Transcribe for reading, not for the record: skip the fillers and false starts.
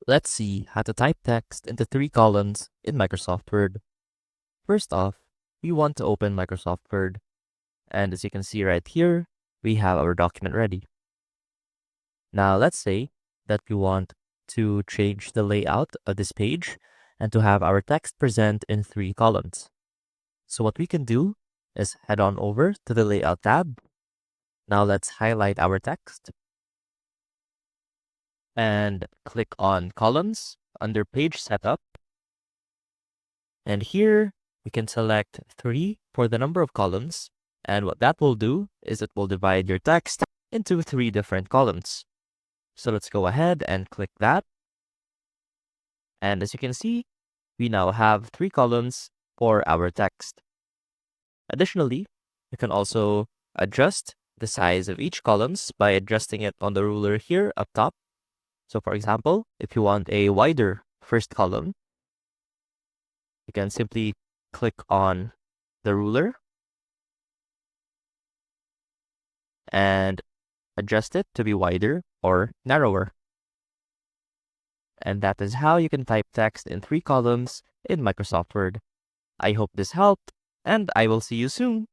Let's see how to type text into 3 columns in Microsoft Word. First off, we want to open Microsoft Word. And as you can see right here, we have our document ready. Now let's say that we want to change the layout of this page and to have our text present in 3 columns. So what we can do is head on over to the Layout tab. Now let's highlight our text and click on Columns under Page Setup. And here we can select 3 for the number of columns. And what that will do is it will divide your text into 3 different columns. So let's go ahead and click that. And as you can see, we now have 3 columns for our text. Additionally, you can also adjust the size of each columns by adjusting it on the ruler here up top. So for example, if you want a wider first column, you can simply click on the ruler and adjust it to be wider or narrower. And that is how you can type text in 3 columns in Microsoft Word. I hope this helped, and I will see you soon.